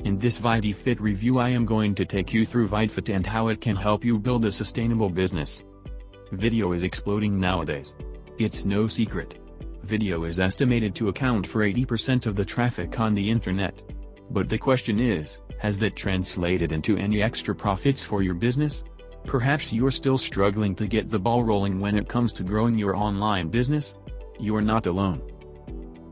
In this Videfit review I am going to take you through Videfit and how it can help you build a sustainable business. Video is exploding nowadays. It's no secret. Video is estimated to account for 80% of the traffic on the internet. But the question is, has that translated into any extra profits for your business? Perhaps you're still struggling to get the ball rolling when it comes to growing your online business? You're not alone.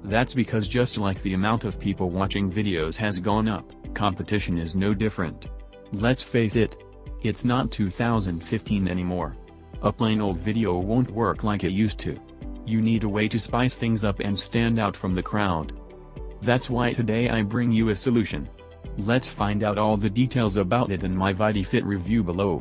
That's because just like the amount of people watching videos has gone up, competition is no different. Let's face it. It's not 2015 anymore. A plain old video won't work like it used to. You need a way to spice things up and stand out from the crowd. That's why today I bring you a solution. Let's find out all the details about it in my Videfit review below.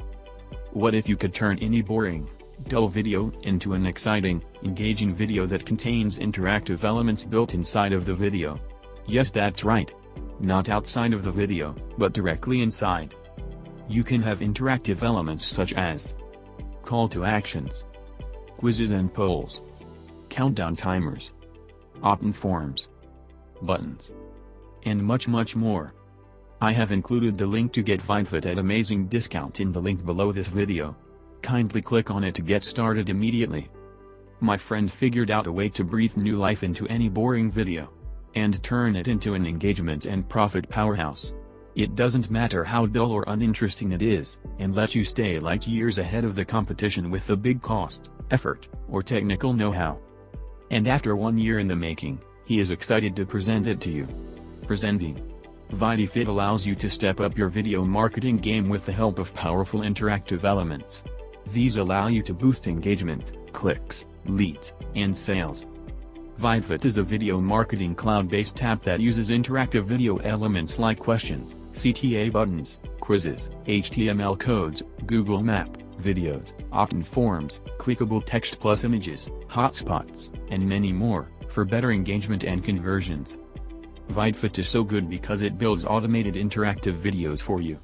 What if you could turn any boring, dull video into an exciting, engaging video that contains interactive elements built inside of the video? Yes, that's right. Not outside of the video, but directly inside. You can have interactive elements such as call to actions, quizzes and polls, countdown timers, opt-in forms, buttons, and much more. I have included the link to get Videfit at amazing discount in the link below this video. Kindly click on it to get started immediately. My friend figured out a way to breathe new life into any boring video and turn it into an engagement and profit powerhouse. It doesn't matter how dull or uninteresting it is, and let you stay light years ahead of the competition with the big cost, effort, or technical know-how. And after 1 year in the making, he is excited to present it to you. Presenting. Videfit allows you to step up your video marketing game with the help of powerful interactive elements. These allow you to boost engagement, clicks, leads, and sales. Videfit is a video marketing cloud-based app that uses interactive video elements like questions, CTA buttons, quizzes, HTML codes, Google Map, videos, opt-in forms, clickable text plus images, hotspots, and many more, for better engagement and conversions. Videfit is so good because it builds automated interactive videos for you.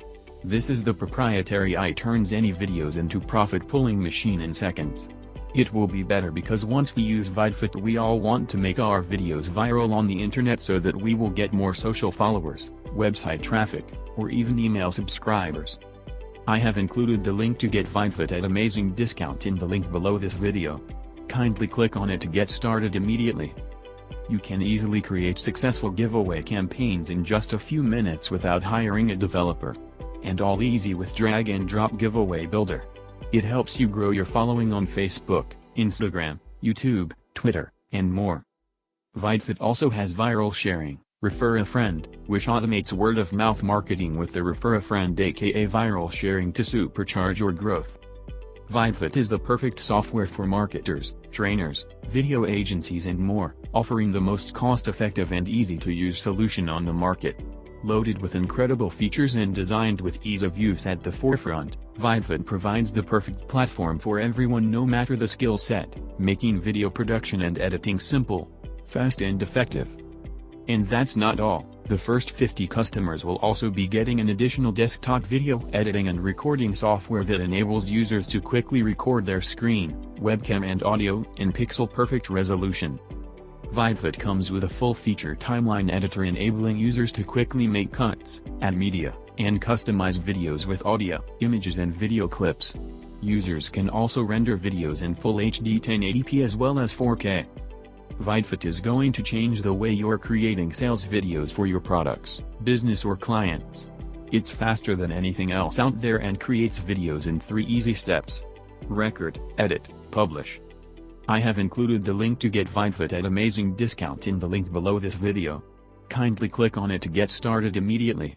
This is the proprietary AI turns any videos into profit-pulling machine in seconds. It will be better because once we use Videfit we all want to make our videos viral on the internet so that we will get more social followers, website traffic, or even email subscribers. I have included the link to get Videfit at amazing discount in the link below this video. Kindly click on it to get started immediately. You can easily create successful giveaway campaigns in just a few minutes without hiring a developer. And all easy with drag and drop giveaway builder. It helps you grow your following on Facebook, Instagram, YouTube, Twitter, and more. Videfit also has viral sharing, refer a friend, which automates word-of-mouth marketing with the refer a friend aka viral sharing to supercharge your growth. Videfit is the perfect software for marketers, trainers, video agencies and more, offering the most cost-effective and easy-to-use solution on the market. Loaded with incredible features and designed with ease of use at the forefront, Videfit provides the perfect platform for everyone no matter the skill set, making video production and editing simple, fast and effective. And that's not all. The first 50 customers will also be getting an additional desktop video editing and recording software that enables users to quickly record their screen, webcam and audio in pixel-perfect resolution. Videfit comes with a full-feature timeline editor enabling users to quickly make cuts, add media, and customize videos with audio, images and video clips. Users can also render videos in full HD 1080p as well as 4K. Videfit is going to change the way you're creating sales videos for your products, business or clients. It's faster than anything else out there and creates videos in 3 easy steps. Record, edit, publish. I have included the link to get Videfit at amazing discount in the link below this video. Kindly click on it to get started immediately.